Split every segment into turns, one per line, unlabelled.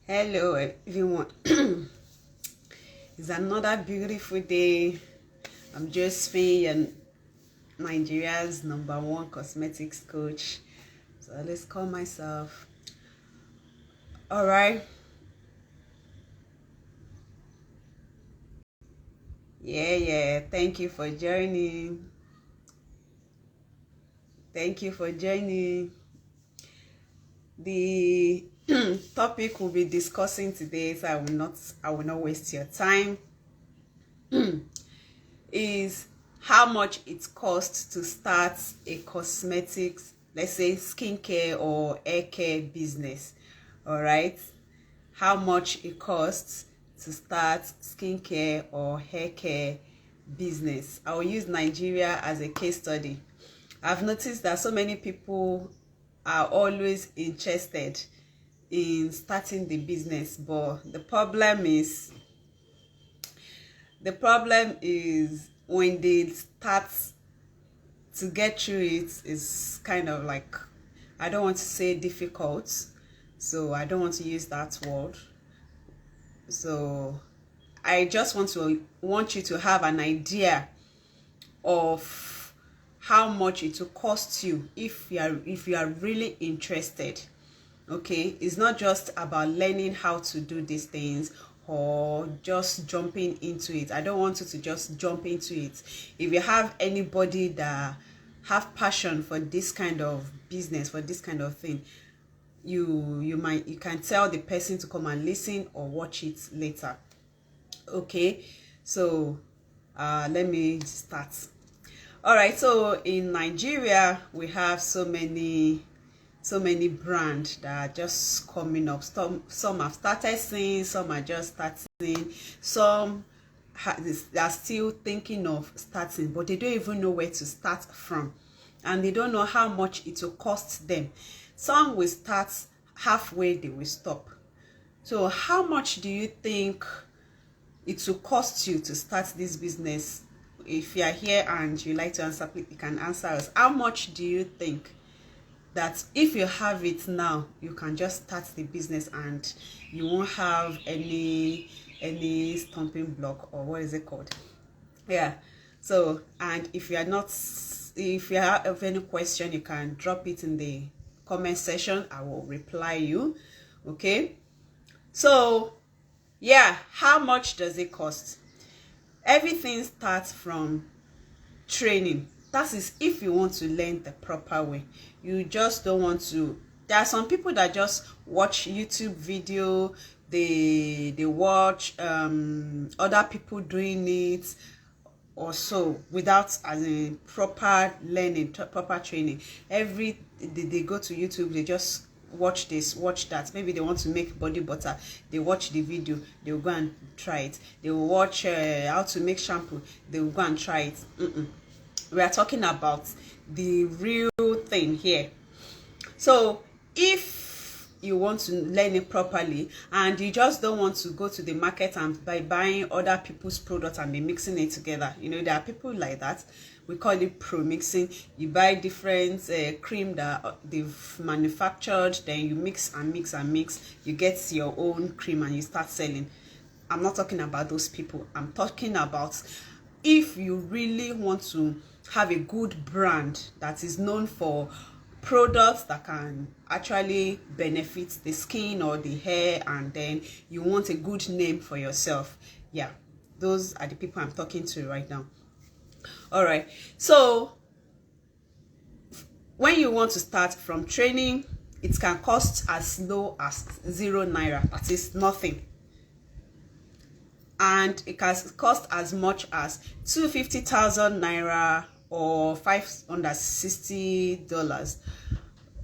Hello everyone. It's another beautiful day. I'm Josephine and Nigeria's #1 cosmetics coach. So let's call myself. All right. Yeah. Thank you for joining. The topic we'll be discussing today, so I will not waste your time. Is how much it costs to start a cosmetics, let's say skincare or hair care business. All right, how much it costs to start skincare or hair care business. I will use Nigeria as a case study. I've noticed that so many people are always interested in starting the business, but the problem is when they start to get through it is kind of like, I don't want to say difficult, so I don't want to use that word. So I just want you to have an idea of how much it will cost you if you are really interested. Okay, it's not just about learning how to do these things or just jumping into it. I don't want you to just jump into it. If you have anybody that have passion for this kind of business, for this kind of thing, you can tell the person to come and listen or watch it later. Okay, so let me start. All right, so in Nigeria we have so many brands that are just coming up. Some have started seeing, some are just starting, some they are still thinking of starting, but they don't even know where to start from, and they don't know how much it will cost them. Some will start halfway, they will stop. So how much do you think it will cost you to start this business? If you are here and you like to answer, please, you can answer us. How much do you think that if you have it now, you can just start the business and you won't have any stumbling block, or what is it called? Yeah. So, and if you have any question, you can drop it in the comment section. I will reply you. Okay. So yeah, how much does it cost? Everything starts from training. That is if you want to learn the proper way. You just don't want to. There are some people that just watch YouTube video, they watch other people doing it or so, without as a proper learning, proper training. They go to YouTube, they just watch this, watch that. Maybe they want to make body butter, they watch the video, they will go and try it. They will watch how to make shampoo, they will go and try it. We are talking about the real thing here. So if you want to learn it properly and you just don't want to go to the market and by buying other people's products and be mixing it together, there are people like that. We call it pro mixing. You buy different cream that they've manufactured, then you mix and mix and mix, you get your own cream and you start selling. I'm not talking about those people. I'm talking about if you really want to have a good brand that is known for products that can actually benefit the skin or the hair, and then you want a good name for yourself. Yeah, those are the people I'm talking to right now. All right, so when you want to start from training, it can cost as low as 0 naira, that is nothing, and it can cost as much as 250,000 naira or $560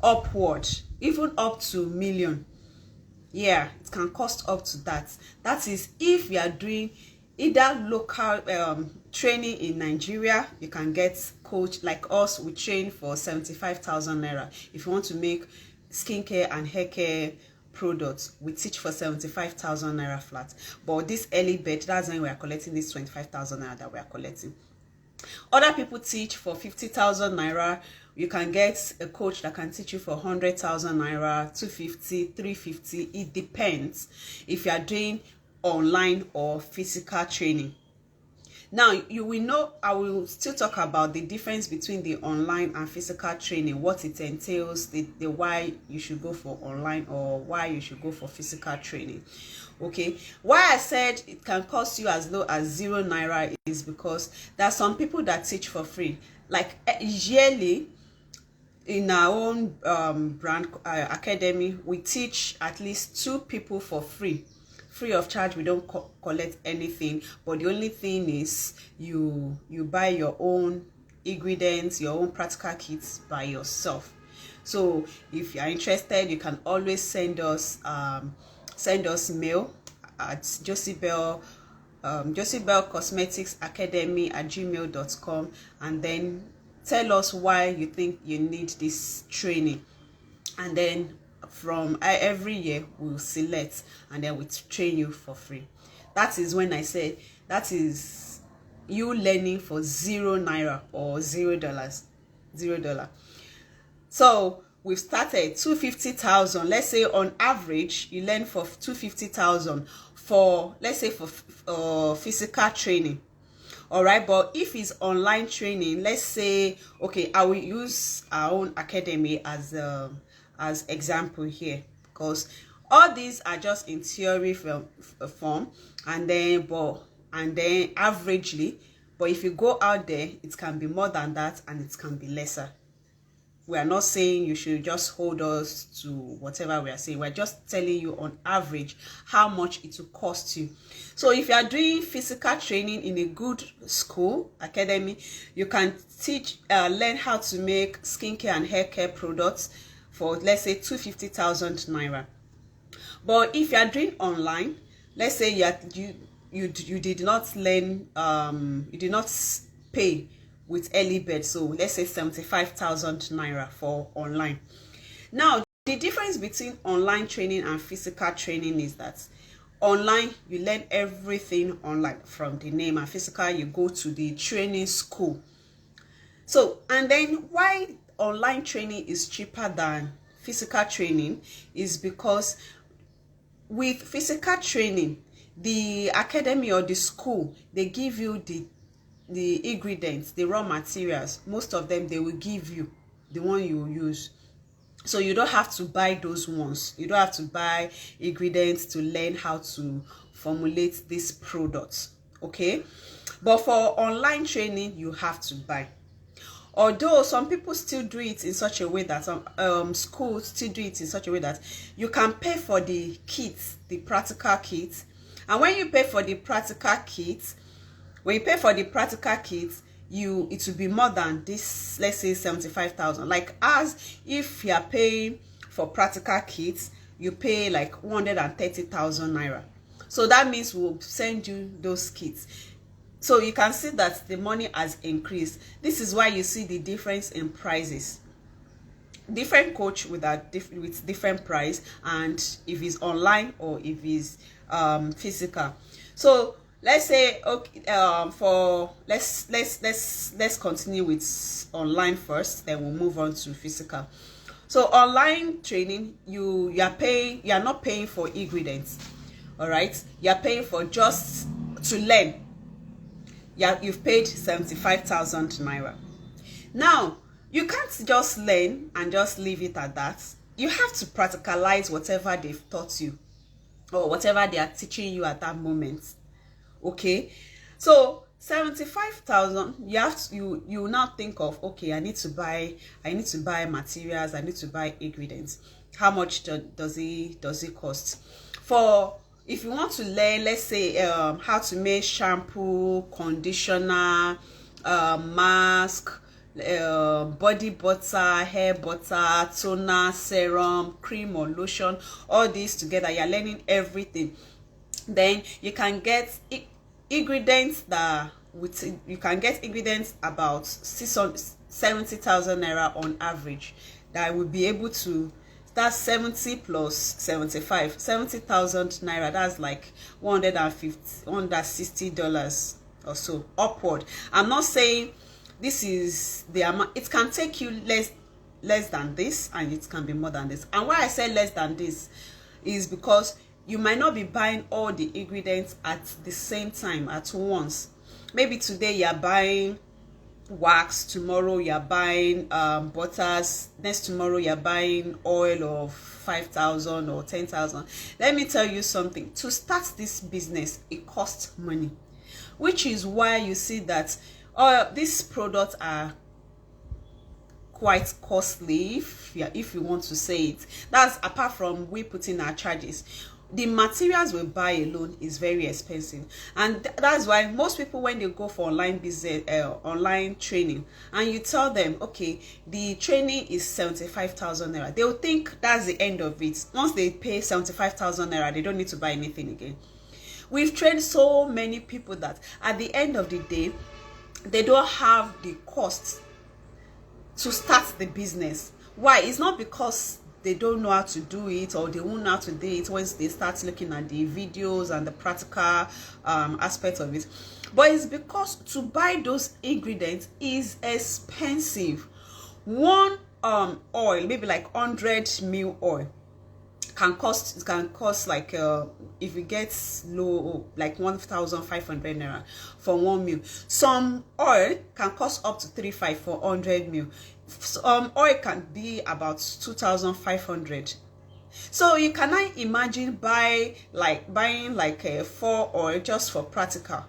upward, even up to million. Yeah, it can cost up to that. That is if you are doing either local training in Nigeria. You can get coach like us. We train for 75,000 naira. If you want to make skincare and hair care products, we teach for 75,000 naira flat. But this early bird, that's when we are collecting this 25,000 naira that we are collecting. Other people teach for 50,000 naira You can get a coach that can teach you for 100,000 naira, 250, 350. It depends if you are doing online or physical training. Now, you will know, I will still talk about the difference between the online and physical training, what it entails, the why you should go for online or why you should go for physical training. Okay, why I said it can cost you as low as 0 naira is because there are some people that teach for free. Like yearly, in our own brand academy, we teach at least 2 people for free of charge. We don't collect anything, but the only thing is you buy your own ingredients, your own practical kits by yourself. So if you are interested, you can always send us mail at Josibel Cosmetics Academy at gmail.com, and then tell us why you think you need this training, and then from every year we'll select and then we train you for free. That is when I say that is you learning for 0 naira or $0. So we've started 250,000. Let's say on average you learn for 250,000 for, let's say, for physical training. All right, but if it's online training, let's say, okay, I will use our own academy as example here, because all these are just in theory form, and then averagely, but if you go out there, it can be more than that and it can be lesser. We are not saying you should just hold us to whatever we are saying. We're just telling you on average how much it will cost you. So if you are doing physical training in a good school, academy, you can learn how to make skincare and hair care products for, let's say, 250,000 naira. But if you are doing online, let's say you did not learn, you did not pay with early bird, so let's say 75,000 naira for online. Now, the difference between online training and physical training is that online you learn everything online from the name, and physical you go to the training school. So, and then why online training is cheaper than physical training is because with physical training, the academy or the school, they give you the ingredients, the raw materials. Most of them they will give you the one you use, so you don't have to buy those ones. You don't have to buy ingredients to learn how to formulate these products. Okay, but for online training you have to buy. Although some people still do it in such a way that some schools still do it in such a way that you can pay for the kits, the practical kits, and when you pay for the practical kits, it will be more than this, let's say 75,000. Like, as if you are paying for practical kits, you pay like 130,000 naira. So that means we'll send you those kits. So you can see that the money has increased. This is why you see the difference in prices. Different coach with different price, and if it's online or if it's physical. So let's say, okay, let's continue with online first, then we'll move on to physical. So online training, you are not paying for ingredients. All right, you are paying for just to learn. You've paid 75,000 naira. Now you can't just learn and just leave it at that. You have to practicalize whatever they've taught you or whatever they are teaching you at that moment. Okay, so 75,000, you now think of, okay, I need to buy materials, I need to buy ingredients. How much does it cost? For if you want to learn, let's say how to make shampoo, conditioner, mask, body butter, hair butter, toner, serum, cream or lotion, all these together, you're learning everything. Then you can get ingredients you can get ingredients about 70,000 naira on average, that will be able to, that's 70 plus 75, 70,000 naira. That's like $160 or so upward. I'm not saying this is the amount. It can take you less than this, and it can be more than this. And why I say less than this is because you might not be buying all the ingredients at the same time at once. Maybe today you're buying wax, tomorrow you're buying butters, next tomorrow you're buying oil of 5,000 or 10,000. Let me tell you something. To start this business, it costs money, which is why you see that these products are quite costly, if you want to say it. That's apart from we putting our charges. The materials we buy alone is very expensive, and that's why most people, when they go for online business, online training, and you tell them, okay, the training is 75,000 naira, they'll think that's the end of it. Once they pay 75,000 naira, they don't need to buy anything again. We've trained so many people that at the end of the day, they don't have the cost to start the business. Why? It's not because they don't know how to do it, or they won't know how to do it once they start looking at the videos and the practical aspect of it, but it's because to buy those ingredients is expensive. One oil, maybe like 100 ml oil, can cost like if it gets low, like 1,500 naira for 1 ml. Some oil can cost up to 3,500 for 100 ml. Oil can be about 2,500. So you cannot imagine buying like 4 oil just for practical.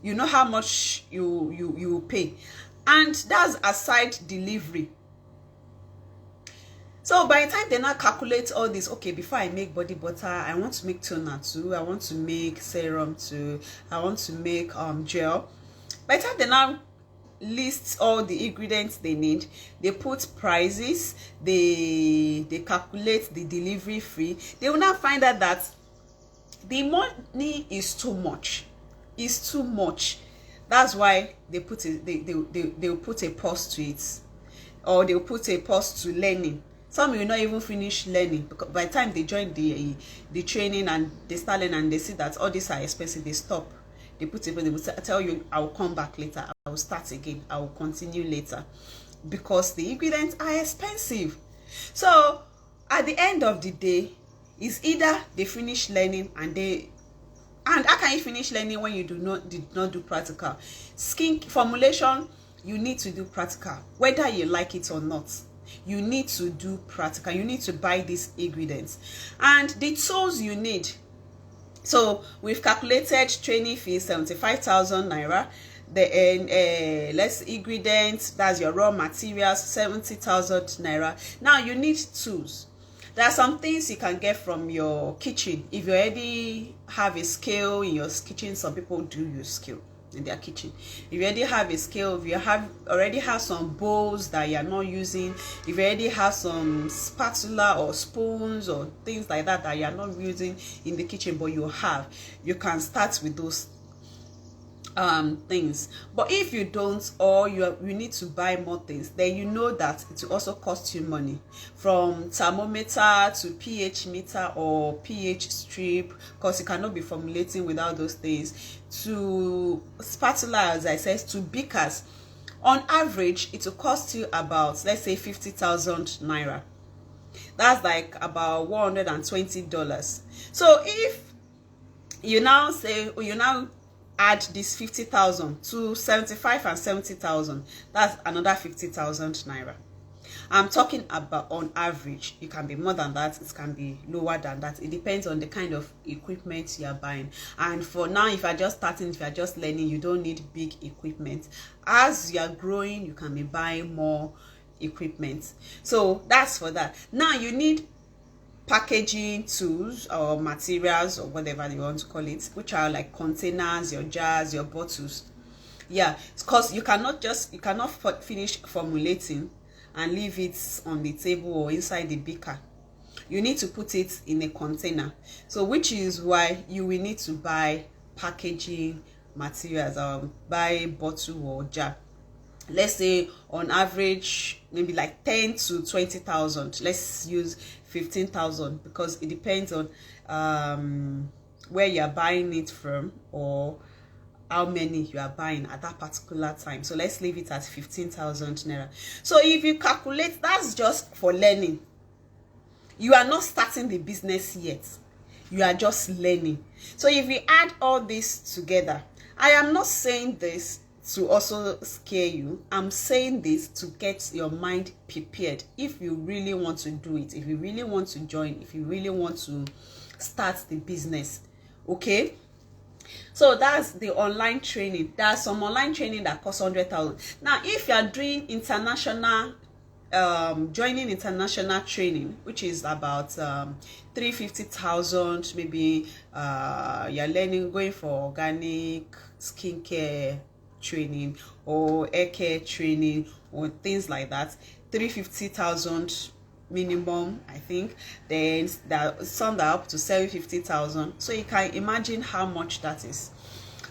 You know how much you pay, and that's aside delivery. So by the time they now calculate all this, okay, before I make body butter, I want to make toner too, I want to make serum too, I want to make gel. By the time they now list all the ingredients they need, they put prices, they calculate the delivery fee, they will now find out that the money is too much. It's too much. That's why they put it, they'll put a pause to it, or they'll put a pause to learning. Some will not even finish learning, because by the time they join the training and they start learning and they see that all these are expensive, they stop. They put it, they will tell you, I will come back later, I will start again, I will continue later, because the ingredients are expensive. So at the end of the day, it's either they finish learning and how can you finish learning when you did not do practical? Skin formulation, you need to do practical, whether you like it or not. You need to do practical. You need to buy these ingredients and the tools you need. So we've calculated training fee 75,000 naira. The less ingredients, that's your raw materials, 70,000 naira. Now you need tools. There are some things you can get from your kitchen. If you already have a scale in your kitchen, some people do use scale in their kitchen. If you already have a scale, if you already have some bowls that you are not using, if you already have some spatula or spoons or things like that you are not using in the kitchen, but you can start with those things. But if you don't, or you need to buy more things, then you know that it will also cost you money, from thermometer to pH meter or pH strip, because you cannot be formulating without those things, to spatula, as I said, to beakers. On average, it will cost you about, let's say, 50,000 naira. That's like about $120. So if you now say, add this 50,000 to 75 and 70,000, that's another 50,000 naira. I'm talking about on average. It can be more than that, it can be lower than that. It depends on the kind of equipment you are buying. And for now, if you're just starting, if you're just learning, you don't need big equipment. As you are growing, you can be buying more equipment. So that's for that. Now you need packaging tools or materials or whatever you want to call it, which are like containers, your jars, your bottles. Yeah, because you cannot finish formulating and leave it on the table or inside the beaker. You need to put it in a container. So which is why you will need to buy packaging materials, or buy bottle or jar. Let's say on average maybe like 10 to 20,000. Let's use 15,000, because it depends on where you're buying it from, or how many you are buying at that particular time. So let's leave it at 15,000 naira. So if you calculate, that's just for learning. You are not starting the business yet. You are just learning. So if you add all this together, I am not saying this to also scare you. I'm saying this to get your mind prepared. If you really want to do it, if you really want to join, if you really want to start the business, okay? So that's the online training. There's some online training that costs 100,000. Now, if you are doing international, joining international training, which is about 350,000, maybe you're learning, going for organic skincare training or hair care training or things like that, 350,000 minimum, I think. Then there are some that are up to 750,000. So you can imagine how much that is.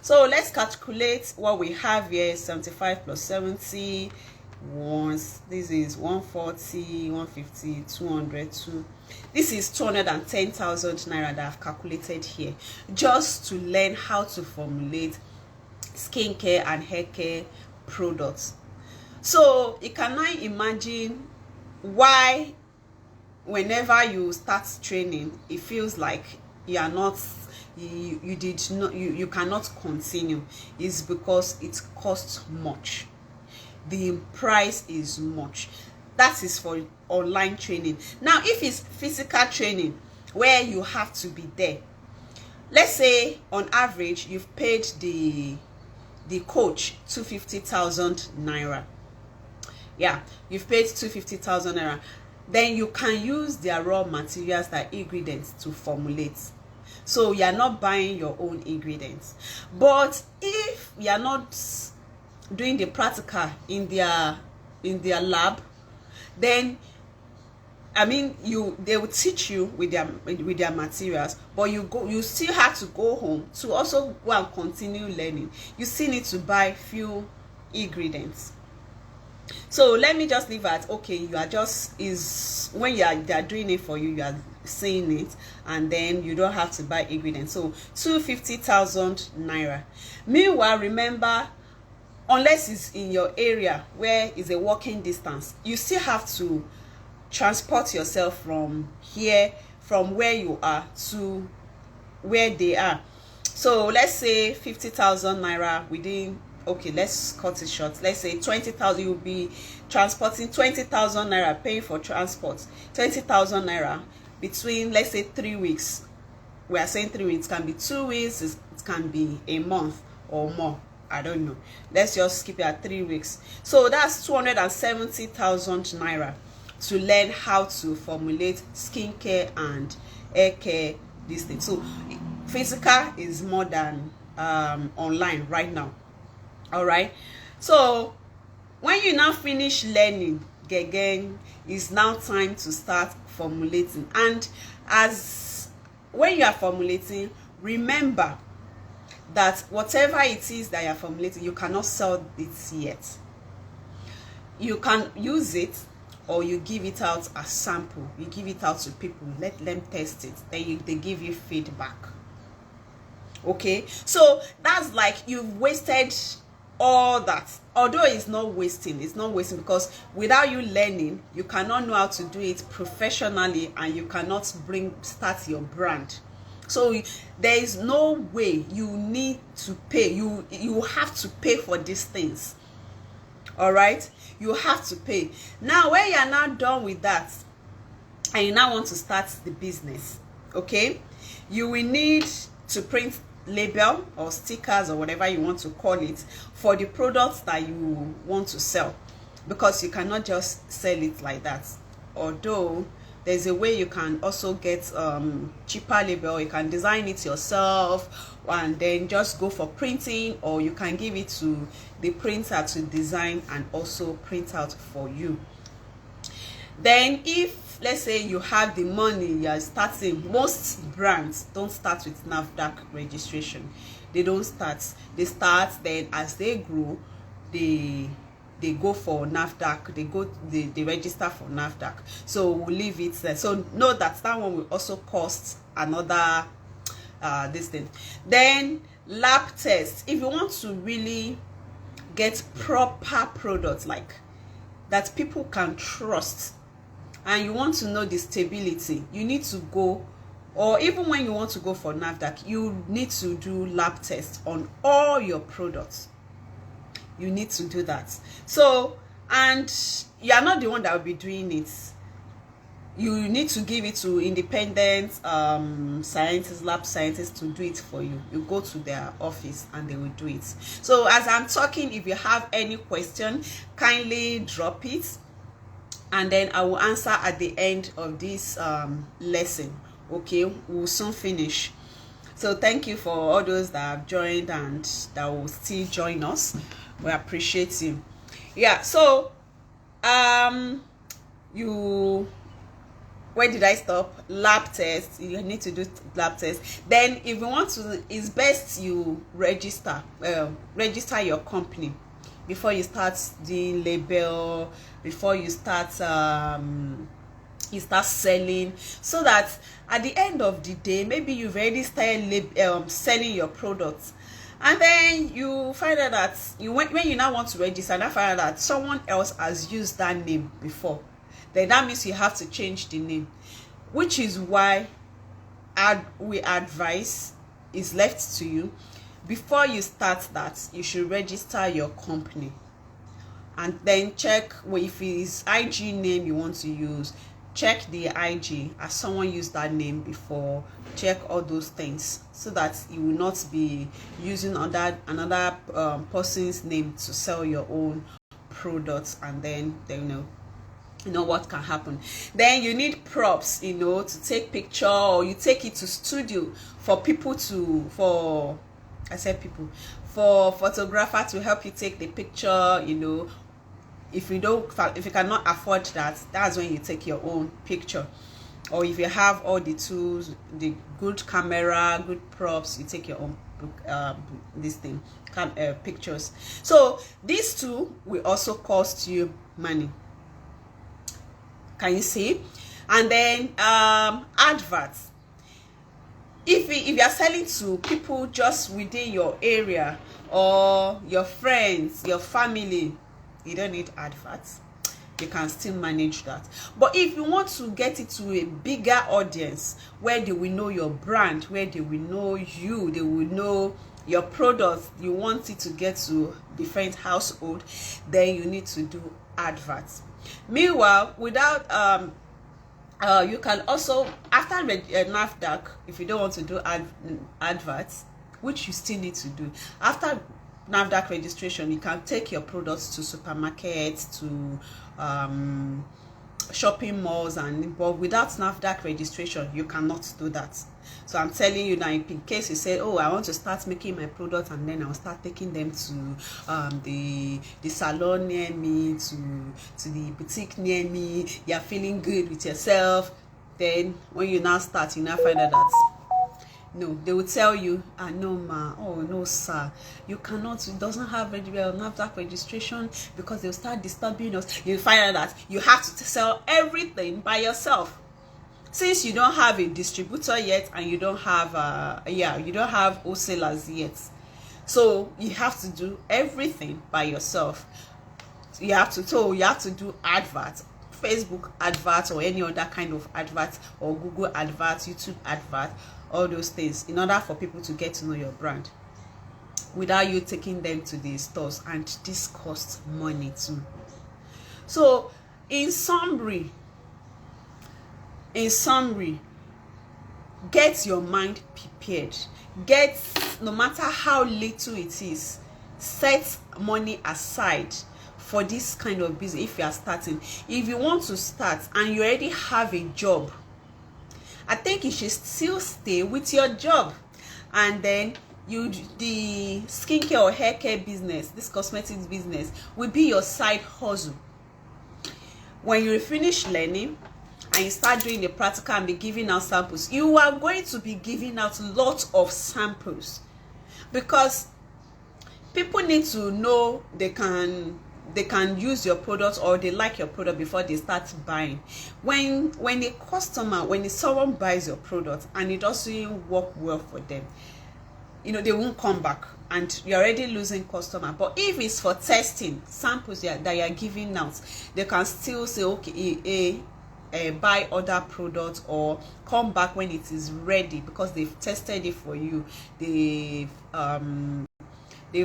So let's calculate what we have here. 75 plus 70 once, this is 140, 150, 200, this is 210,000 naira that I've calculated here, just to learn how to formulate skincare and hair care products. So you cannot imagine why whenever you start training, it feels like you are not, you cannot continue. It's because it costs much. The price is much. That is for online training. Now, if it's physical training where you have to be there, let's say on average you've paid the coach 250,000 naira. Yeah, you've paid 250,000 naira. Then you can use their raw materials, their ingredients to formulate. So you are not buying your own ingredients. But if you are not doing the practical in their lab, then I mean, they will teach you with their materials, but you still have to go home to also go and continue learning. You still need to buy few ingredients. So let me just leave at, okay, you are just, is when they are doing it for you, you are seeing it, and then you don't have to buy ingredients. So 250,000 naira. Meanwhile, remember, unless it's in your area where is a walking distance, you still have to transport yourself from here, from where you are to where they are. So let's say 50,000 naira within, okay, let's cut it short. Let's say 20,000, you'll be transporting 20,000 naira, paying for transport, 20,000 naira between, let's say, 3 weeks. We are saying 3 weeks, can be 2 weeks, it can be a month or more. I don't know. Let's just keep it at 3 weeks. So that's 270,000 naira to learn how to formulate skincare and hair care, this thing. So physical is more than online right now. All right. So when you now finish learning, again, it's now time to start formulating. And as when you are formulating, remember that whatever it is that you're formulating, you cannot sell it yet. You can use it, or you give it out as sample. You give it out to people, let them test it, then they give you feedback. Okay, so that's like you've wasted all that. Although it's not wasting because without you learning, you cannot know how to do it professionally, and you cannot start your brand. So there is no way. You need to pay. You have to pay for these things. All right, you have to pay. Now when you are now done with that and you now want to start the business, okay, you will need to print label or stickers or whatever you want to call it for the products that you want to sell, because you cannot just sell it like that. Although there's a way you can also get cheaper label. You can design it yourself and then just go for printing, or you can give it to the printer to design and also print out for you. Then if let's say you have the money, you are starting, most brands don't start with NAFDAC registration. They don't start. They start, then as they grow, they go for NAFDAC, they register for NAFDAC. So we'll leave it there. So know that one will also cost another this thing. Then lab test. If you want to really get proper products like that people can trust, and you want to know the stability, you need to go, or even when you want to go for NAFDAC, you need to do lab tests on all your products. You need to do that. So, and you are not the one that will be doing it. You need to give it to independent scientists, lab scientists, to do it for you. You go to their office and they will do it. So as I'm talking, if you have any question, kindly drop it, and then I will answer at the end of this lesson. Okay, we'll soon finish. So thank you for all those that have joined and that will still join us. We appreciate you. Yeah, so where did I stop? Lab test. You need to do lab test. Then if you want to, it's best you register your company before you start doing label, before you start selling, so that at the end of the day, maybe you've already started selling your products, and then you find out that when you now want to register, and I find out that someone else has used that name before, then that means you have to change the name, which is why we advise, is left to you, before you start that, you should register your company, and then check if it's IG name you want to use. Check the IG, as someone used that name before. Check all those things so that you will not be using another person's name to sell your own products, and then you know what can happen. Then you need props, to take picture, or you take it to studio for photographer to help you take the picture. If you cannot afford that, that's when you take your own picture. Or if you have all the tools, the good camera, good props, you take your own pictures. So these two will also cost you money. Can you see? And then adverts. If you are selling to people just within your area, or your friends, your family, you don't need adverts. You can still manage that. But if you want to get it to a bigger audience, where they will know your brand, where they will know you, they will know your products, you want it to get to different household, then you need to do adverts. Meanwhile, without you can also, after NAFDAC, if you don't want to do adverts, which you still need to do after NAFDAC registration, you can take your products to supermarkets, to shopping malls, but without NAFDAC registration, you cannot do that. So I'm telling you now, in case you say, oh, I want to start making my products, and then I'll start taking them to the salon near me, to the boutique near me, you're feeling good with yourself, then when you now start, you now find out that no, they will tell you, no ma, oh no sir, you cannot, it doesn't have NAFDAC registration, because they'll start disturbing us. You find out that you have to sell everything by yourself, since you don't have a distributor yet, and you don't have you don't have wholesalers yet. So you have to do everything by yourself. You have to do adverts, Facebook adverts, or any other kind of adverts, or Google adverts, YouTube adverts, all those things, in order for people to get to know your brand, without you taking them to the stores, and this costs money too. So in summary, get your mind prepared. No matter how little it is, set money aside for this kind of business. If you are starting, if you want to start and you already have a job, I think you should still stay with your job, and then the skincare or hair care business, this cosmetics business, will be your side hustle. When you finish learning and you start doing the practical and be giving out samples, you are going to be giving out lots of samples, because people need to know they can they can use your product or they like your product before they start buying. When someone buys your product and it doesn't work well for them, they won't come back and you're already losing customer. But if it's for testing samples that you're giving out, they can still say, okay, buy other products or come back when it is ready, because they've tested it for you, they've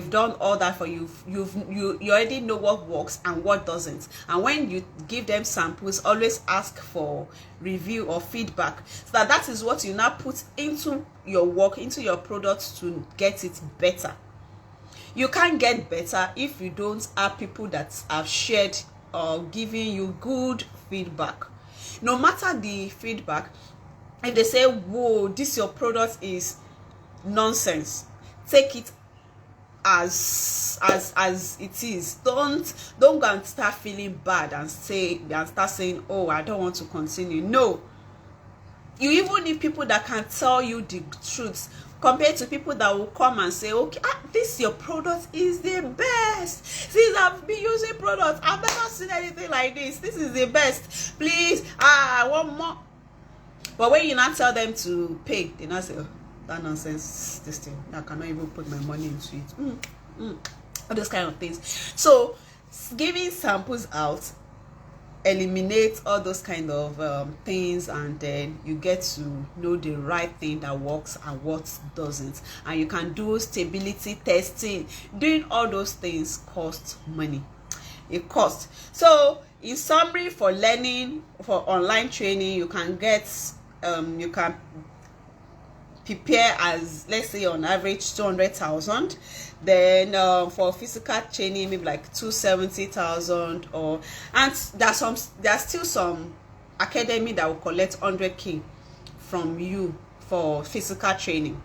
done all that for you. You already know what works and what doesn't. And when you give them samples, always ask for review or feedback, so that is what you now put into your work, into your products, to get it better. You can't get better if you don't have people that have shared or giving you good feedback. No matter the feedback, if they say, whoa, this your product is nonsense, take it as it is. Don't go and start feeling bad and start saying, oh, I don't want to continue. No, you even need people that can tell you the truth, compared to people that will come and say, okay, this your product is the best. Since I've been using products, I've never seen anything like this. This is the best. Please, I want more. But when you not tell them to pay, they not say, oh, that nonsense, this thing, I cannot even put my money into it. All those kind of things. So giving samples out eliminates all those kind of things, and then you get to know the right thing that works and what doesn't, and you can do stability testing. Doing all those things costs money. It costs. So in summary, for learning, for online training, you can get you can prepare as, let's say, on average 200,000. Then for physical training, maybe like 270,000. And there's still some academy that will collect 100K from you for physical training,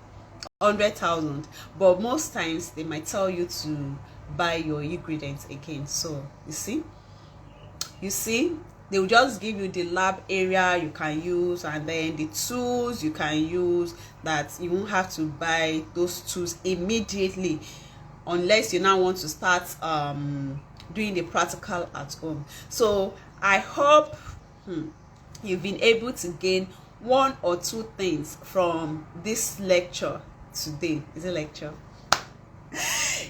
100,000. But most times they might tell you to buy your ingredients again. So you see, they will just give you the lab area you can use, and then the tools you can use, that you won't have to buy those tools immediately, unless you now want to start doing the practical at home. So I hope you've been able to gain one or two things from this lecture today. Is it lecture?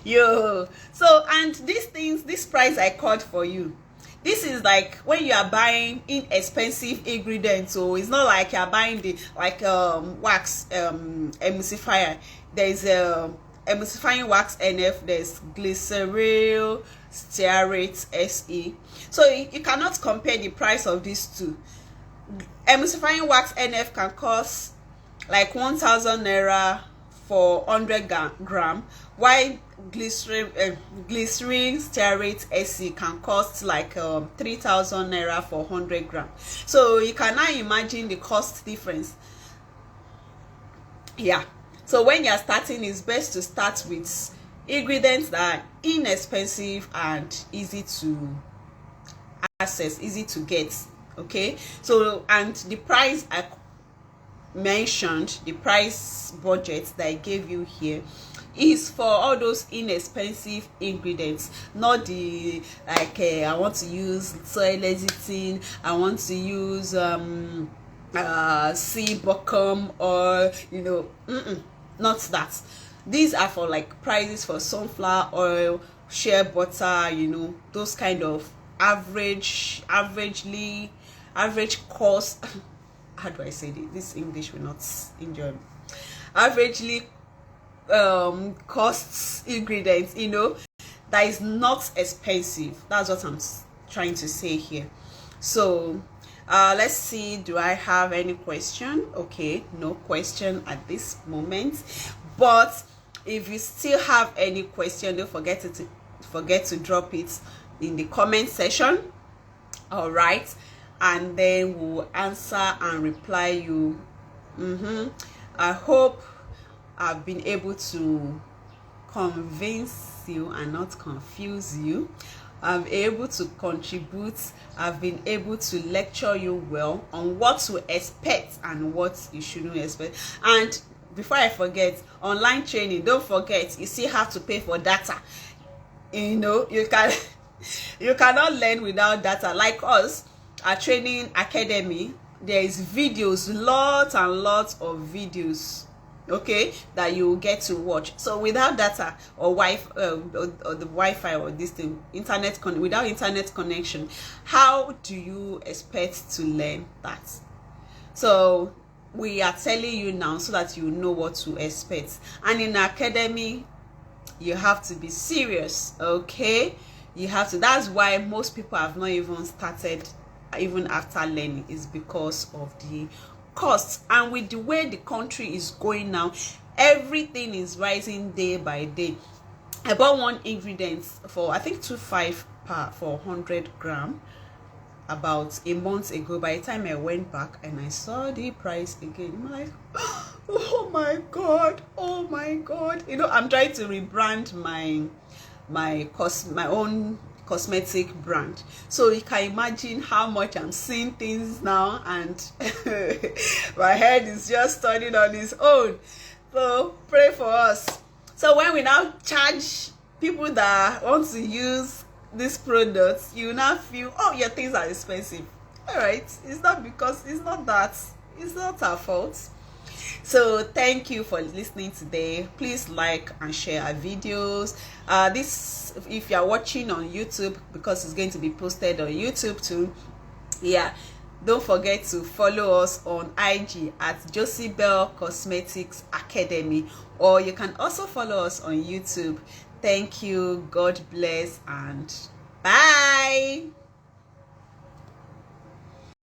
So, and this price I called for you, this is like when you are buying inexpensive ingredients. So it's not like you're buying the wax emulsifier. There's emulsifying wax NF, there's glycerol stearate SE. So you cannot compare the price of these two. Emulsifying wax NF can cost like 1,000 naira for 100 gram, while glycerin stearate SE can cost like 3,000 naira for 100 gram. So you can now imagine the cost difference. Yeah. So when you're starting, it's best to start with ingredients that are inexpensive and easy to access, easy to get. Okay. So, and the price I mentioned, the price budget that I gave you here, is for all those inexpensive ingredients, not the I want to use soy lecithin, I want to use sea buckham, or not that. These are for like prices for sunflower oil, shea butter, those kind of average cost. How do I say this? This English will not enjoy. Averagely costs ingredients, that is not expensive. That's what I'm trying to say here. So let's see, do I have any question? Okay, no question at this moment, but if you still have any question, don't forget to drop it in the comment section. All right, and then we'll answer and reply you. I hope I've been able to convince you and not confuse you. I'm able to contribute. I've been able to lecture you well on what to expect and what you shouldn't expect. And before I forget, online training, don't forget, you still have to pay for data. You can You cannot learn without data. Like us, our training academy, there is videos, lots and lots of videos, okay, that you get to watch. So without data or or the Wi-Fi or this thing, without internet connection, how do you expect to learn that? So we are telling you now so that you know what to expect. And in academy, you have to be serious, okay? You have to. That's why most people have not even started even after learning, is because of the cost. And with the way the country is going now, everything is rising day by day. I bought one ingredient for, I think, 2.5 for 100 gram about a month ago. By the time I went back and I saw the price again, I'm like, oh my god, oh my god. You know, I'm trying to rebrand my own cosmetic brand, so you can imagine how much I'm seeing things now, and my head is just turning on its own. So pray for us. So when we now charge people that want to use these products, you now feel, oh, your things are expensive. All right, it's not our fault. So thank you for listening today. Please like and share our videos. This, if you are watching on YouTube, because it's going to be posted on YouTube too, yeah, don't forget to follow us on IG at Josibel Cosmetics Academy, or you can also follow us on YouTube. Thank you, God bless, and bye.